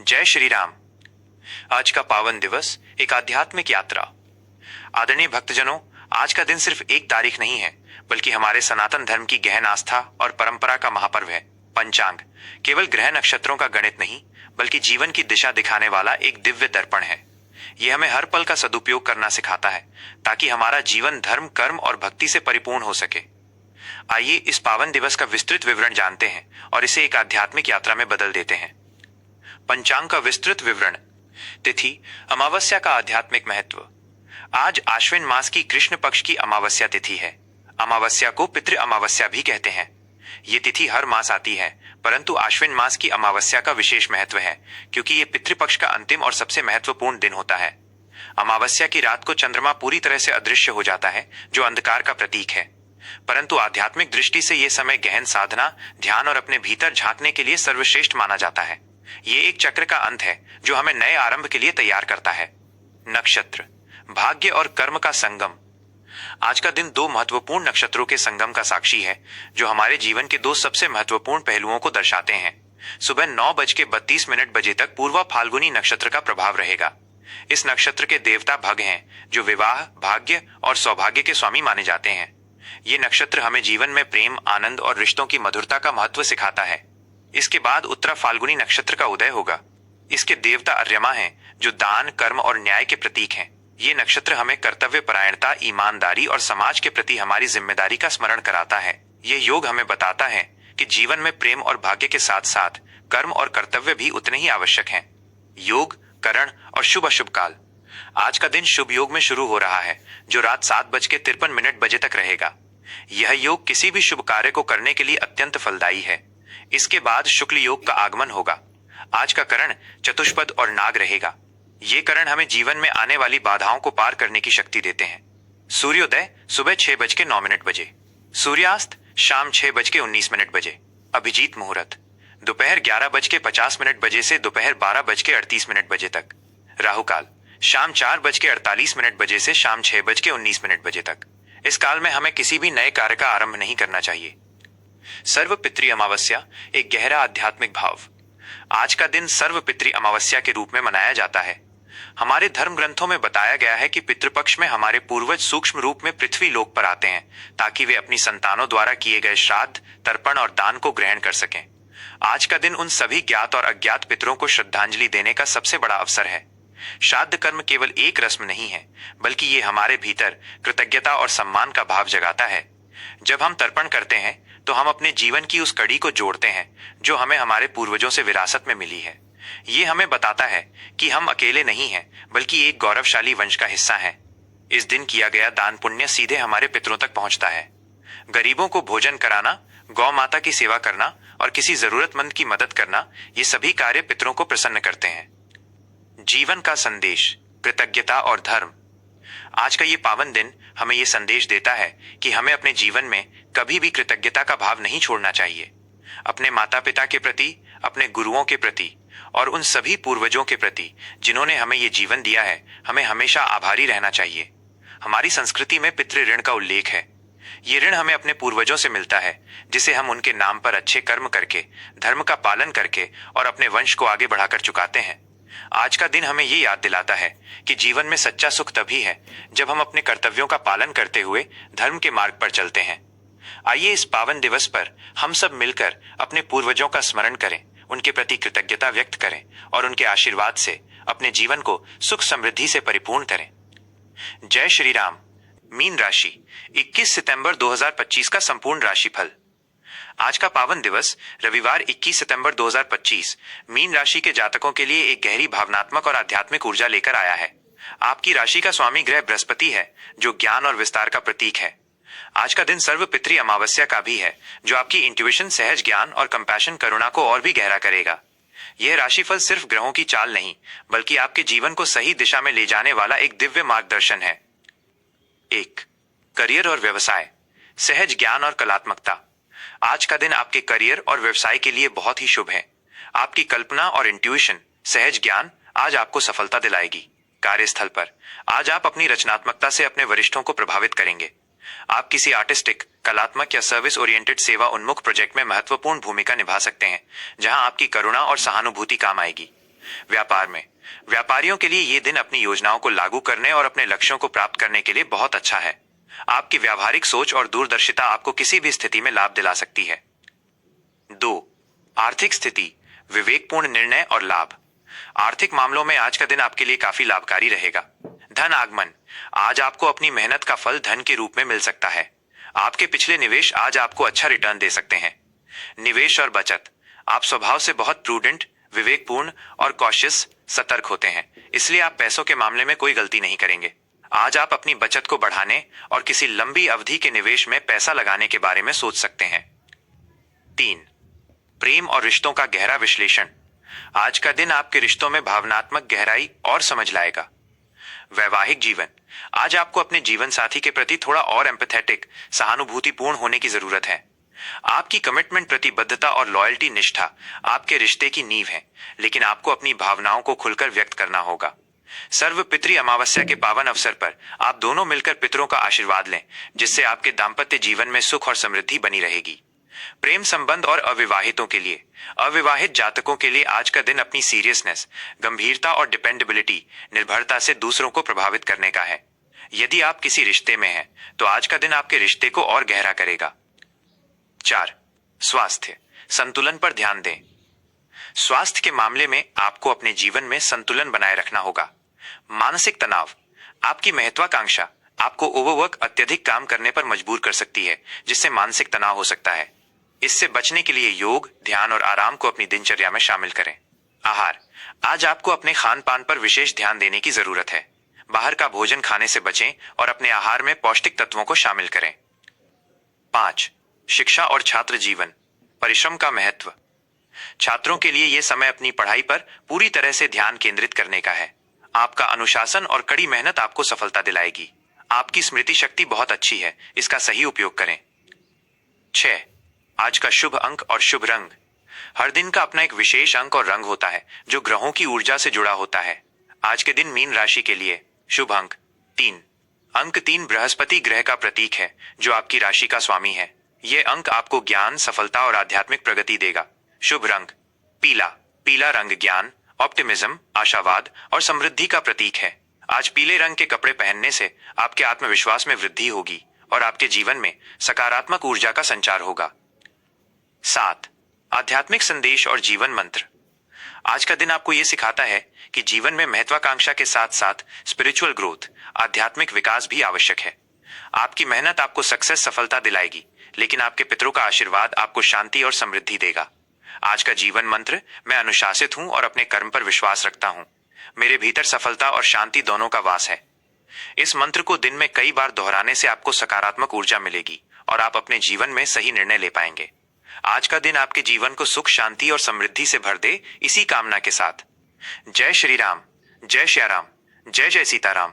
जय श्री राम। आज का पावन दिवस एक आध्यात्मिक यात्रा। आदरणीय भक्तजनों, आज का दिन सिर्फ एक तारीख नहीं है, बल्कि हमारे सनातन धर्म की गहन आस्था और परंपरा का महापर्व है। पंचांग केवल ग्रह नक्षत्रों का गणित नहीं, बल्कि जीवन की दिशा दिखाने वाला एक दिव्य दर्पण है। यह हमें हर पल का सदुपयोग करना सिखाता है, ताकि हमारा जीवन धर्म, कर्म और भक्ति से परिपूर्ण हो सके। आइए इस पावन दिवस का विस्तृत विवरण जानते हैं और इसे एक आध्यात्मिक यात्रा में बदल देते हैं। पंचांग का विस्तृत विवरण। तिथि, अमावस्या का आध्यात्मिक महत्व। आज आश्विन मास की कृष्ण पक्ष की अमावस्या तिथि है। अमावस्या को पितृ अमावस्या भी कहते हैं। ये तिथि हर मास आती है, परंतु आश्विन मास की अमावस्या का विशेष महत्व है, क्योंकि ये पितृपक्ष का अंतिम और सबसे महत्वपूर्ण दिन होता है। अमावस्या की रात को चंद्रमा पूरी तरह से अदृश्य हो जाता है, जो अंधकार का प्रतीक है। परंतु आध्यात्मिक दृष्टि से यह समय गहन साधना, ध्यान और अपने भीतर झांकने के लिए सर्वश्रेष्ठ माना जाता है। ये एक चक्र का अंत है, जो हमें नए आरंभ के लिए तैयार करता है। नक्षत्र, भाग्य और कर्म का संगम। आज का दिन दो महत्वपूर्ण नक्षत्रों के संगम का साक्षी है, जो हमारे जीवन के दो सबसे महत्वपूर्ण पहलुओं को दर्शाते हैं। सुबह 9:32 बजे तक पूर्वा फाल्गुनी नक्षत्र का प्रभाव रहेगा। इस नक्षत्र के देवता भग हैं, जो विवाह, भाग्य और सौभाग्य के स्वामी माने जाते हैं। ये नक्षत्र हमें जीवन में प्रेम, आनंद और रिश्तों की मधुरता का महत्व सिखाता है। इसके बाद उत्तरा फाल्गुनी नक्षत्र का उदय होगा। इसके देवता अर्यमा हैं, जो दान, कर्म और न्याय के प्रतीक हैं। ये नक्षत्र हमें कर्तव्य परायणता, ईमानदारी और समाज के प्रति हमारी जिम्मेदारी का स्मरण कराता है। ये योग हमें बताता है कि जीवन में प्रेम और भाग्य के साथ साथ कर्म और कर्तव्य भी उतने ही आवश्यक हैं। योग, करण और शुभ अशुभ काल। आज का दिन शुभ योग में शुरू हो रहा है, जो रात 7:53 बजे तक रहेगा। यह योग किसी भी शुभ कार्य को करने के लिए अत्यंत फलदायी है। इसके बाद शुक्ल योग का आगमन होगा। आज का करण चतुष्पद और नाग रहेगा। ये करण हमें जीवन में आने वाली बाधाओं को पार करने की शक्ति देते हैं। सूर्योदय सुबह 6:09 बजे, सूर्यास्त शाम 6:19 बजे। अभिजीत मुहूर्त दोपहर 11:50 बजे से दोपहर 12:38 बजे तक। राहु काल शाम 4:48 बजे से शाम 6:19 बजे तक। इस काल में हमें किसी भी नए कार्य का आरंभ नहीं करना चाहिए। सर्वपितृ अमावस्या, एक गहरा आध्यात्मिक भाव। आज का दिन सर्वपितृ अमावस्या के रूप में मनाया जाता है। हमारे धर्म ग्रंथों में बताया गया है कि पितृपक्ष में हमारे पूर्वज सूक्ष्म रूप में पृथ्वी लोक पर आते हैं, ताकि वे अपनी संतानों द्वारा किए गए श्राद्ध, तर्पण और दान को ग्रहण कर सकें। आज का दिन उन सभी ज्ञात और अज्ञात पितरों को श्रद्धांजलि देने का सबसे बड़ा अवसर है। श्राद्ध कर्म केवल एक रस्म नहीं है, बल्कि ये हमारे भीतर कृतज्ञता और सम्मान का भाव जगाता है। जब हम तर्पण करते हैं, तो हम अपने जीवन की उस कड़ी को जोड़ते हैं, जो हमें हमारे पूर्वजों से विरासत में मिली है। ये हमें बताता है कि हम अकेले नहीं हैं, बल्कि एक गौरवशाली वंश का हिस्सा हैं। इस दिन किया गया दान पुण्य सीधे हमारे पितरों तक पहुंचता है। गरीबों को भोजन कराना, गौ माता की सेवा करना और किसी जरूरतमंद की मदद करना, ये सभी कार्य पितरों को प्रसन्न करते हैं। जीवन का संदेश, कृतज्ञता और धर्म। आज का ये पावन दिन हमें ये संदेश देता है कि हमें अपने जीवन में कभी भी कृतज्ञता का भाव नहीं छोड़ना चाहिए। अपने माता पिता के प्रति, अपने गुरुओं के प्रति और उन सभी पूर्वजों के प्रति जिन्होंने हमें ये जीवन दिया है, हमें हमेशा आभारी रहना चाहिए। हमारी संस्कृति में पितृ ऋण का उल्लेख है। ये ऋण हमें अपने पूर्वजों से मिलता है, जिसे हम उनके नाम पर अच्छे कर्म करके, धर्म का पालन करके और अपने वंश को आगे बढ़ाकर चुकाते हैं। आज का दिन हमें ये याद दिलाता है कि जीवन में सच्चा सुख तभी है जब हम अपने कर्तव्यों का पालन करते हुए धर्म के मार्ग पर चलते हैं। आइए इस पावन दिवस पर हम सब मिलकर अपने पूर्वजों का स्मरण करें, उनके प्रति कृतज्ञता व्यक्त करें और उनके आशीर्वाद से अपने जीवन को सुख समृद्धि से परिपूर्ण करें। जय श्री राम। मीन राशि, 21 सितंबर 2025 का संपूर्ण राशिफल। आज का पावन दिवस रविवार 21 सितंबर 2025 मीन राशि के जातकों के लिए एक गहरी भावनात्मक और आध्यात्मिक ऊर्जा लेकर आया है। आपकी राशि का स्वामी ग्रह बृहस्पति है, जो ज्ञान और विस्तार का प्रतीक है। आज का दिन सर्वपितृ अमावस्या का भी है, जो आपकी इंट्यूशन, सहज ज्ञान और कंपैशन, करुणा को और भी गहरा करेगा। यह राशिफल सिर्फ ग्रहों की चाल नहीं, बल्कि आपके जीवन को सही दिशा में ले जाने वाला एक दिव्य मार्गदर्शन है। 1. करियर और व्यवसाय, सहज ज्ञान और कलात्मकता। आज का दिन आपके करियर और व्यवसाय के लिए बहुत ही शुभ है। आपकी कल्पना और इंट्यूशन, सहज ज्ञान आज आपको सफलता दिलाएगी। कार्यस्थल पर आज आप अपनी रचनात्मकता से अपने वरिष्ठों को प्रभावित करेंगे। आप किसी आर्टिस्टिक, कलात्मक या सर्विस ओरिएंटेड सेवा उन्मुख प्रोजेक्ट में महत्वपूर्ण भूमिका निभा सकते हैं, जहां आपकी करुणा और सहानुभूति काम आएगी। व्यापार में व्यापारियों के लिए ये दिन अपनी योजनाओं को लागू करने और अपने लक्ष्यों को प्राप्त करने के लिए बहुत अच्छा है। आपकी व्यावहारिक सोच और दूरदर्शिता आपको किसी भी स्थिति में लाभ दिला सकती है। 2. आर्थिक स्थिति, विवेकपूर्ण निर्णय और लाभ। आर्थिक मामलों में आज का दिन आपके लिए काफी लाभकारी रहेगा। धन आगमन, आज आपको अपनी मेहनत का फल धन के रूप में मिल सकता है। आपके पिछले निवेश आज आपको अच्छा रिटर्न दे सकते हैं। निवेश और बचत, आप स्वभाव से बहुत प्रूडेंट, विवेकपूर्ण और कॉशियस सतर्क होते हैं, इसलिए आप पैसों के मामले में कोई गलती नहीं करेंगे। आज आप अपनी बचत को बढ़ाने और किसी लंबी अवधि के निवेश में पैसा लगाने के बारे में सोच सकते हैं। 3. प्रेम और रिश्तों का गहरा विश्लेषण, आज का दिन आपके रिश्तों में भावनात्मक गहराई और समझ लाएगा। वैवाहिक जीवन, आज आपको अपने जीवन साथी के प्रति थोड़ा और एम्पैथेटिक, सहानुभूतिपूर्ण होने की जरूरत है। आपकी कमिटमेंट, प्रतिबद्धता और लॉयल्टी, निष्ठा आपके रिश्ते की नींव है, लेकिन आपको अपनी भावनाओं को खुलकर व्यक्त करना होगा। सर्व पितृ अमावस्या के पावन अवसर पर आप दोनों मिलकर पितरों का आशीर्वाद लें, जिससे आपके दाम्पत्य जीवन में सुख और समृद्धि बनी रहेगी। प्रेम संबंध और अविवाहितों के लिए, अविवाहित जातकों के लिए आज का दिन अपनी सीरियसनेस, गंभीरता और डिपेंडेबिलिटी, निर्भरता से दूसरों को प्रभावित करने का है। यदि आप किसी रिश्ते में हैं, तो आज का दिन आपके रिश्ते को और गहरा करेगा। 4. स्वास्थ्य, संतुलन पर ध्यान दें। स्वास्थ्य के मामले में आपको अपने जीवन में संतुलन बनाए रखना होगा। मानसिक तनाव, आपकी महत्वाकांक्षा आपको ओवरवर्क, अत्यधिक काम करने पर मजबूर कर सकती है, जिससे मानसिक तनाव हो सकता है। इससे बचने के लिए योग, ध्यान और आराम को अपनी दिनचर्या में शामिल करें। आहार, आज आपको अपने खान पान पर विशेष ध्यान देने की जरूरत है। बाहर का भोजन खाने से बचें और अपने आहार में पौष्टिक तत्वों को शामिल करें। 5. शिक्षा और छात्र जीवन, परिश्रम का महत्व। छात्रों के लिए यह समय अपनी पढ़ाई पर पूरी तरह से ध्यान केंद्रित करने का है। आपका अनुशासन और कड़ी मेहनत आपको सफलता दिलाएगी। आपकी स्मृति शक्ति बहुत अच्छी है, इसका सही उपयोग करें। 6. आज का शुभ अंक और शुभ रंग। हर दिन का अपना एक विशेष अंक और रंग होता है, जो ग्रहों की ऊर्जा से जुड़ा होता है। आज के दिन मीन राशि के लिए शुभ अंक 3। अंक 3 बृहस्पति ग्रह का प्रतीक है, जो आपकी राशि का स्वामी है। यह अंक आपको ज्ञान, सफलता और आध्यात्मिक प्रगति देगा। शुभ रंग पीला। पीला रंग ज्ञान, ऑप्टिमिज्म, आशावाद और समृद्धि का प्रतीक है। आज पीले रंग के कपड़े पहनने से आपके आत्मविश्वास में वृद्धि होगी और आपके जीवन में सकारात्मक ऊर्जा का संचार होगा। 7. आध्यात्मिक संदेश और जीवन मंत्र। आज का दिन आपको यह सिखाता है कि जीवन में महत्वाकांक्षा के साथ साथ स्पिरिचुअल ग्रोथ, आध्यात्मिक विकास भी आवश्यक है। आपकी मेहनत आपको सफलता दिलाएगी, लेकिन आपके पितरों का आशीर्वाद आपको शांति और समृद्धि देगा। आज का जीवन मंत्र, मैं अनुशासित हूं और अपने कर्म पर विश्वास रखता हूं। मेरे भीतर सफलता और शांति दोनों का वास है। इस मंत्र को दिन में कई बार दोहराने से आपको सकारात्मक ऊर्जा मिलेगी और आप अपने जीवन में सही निर्णय ले पाएंगे। आज का दिन आपके जीवन को सुख, शांति और समृद्धि से भर दे, इसी कामना के साथ। जय श्री राम, जय श्याराम, जय जय सीताराम।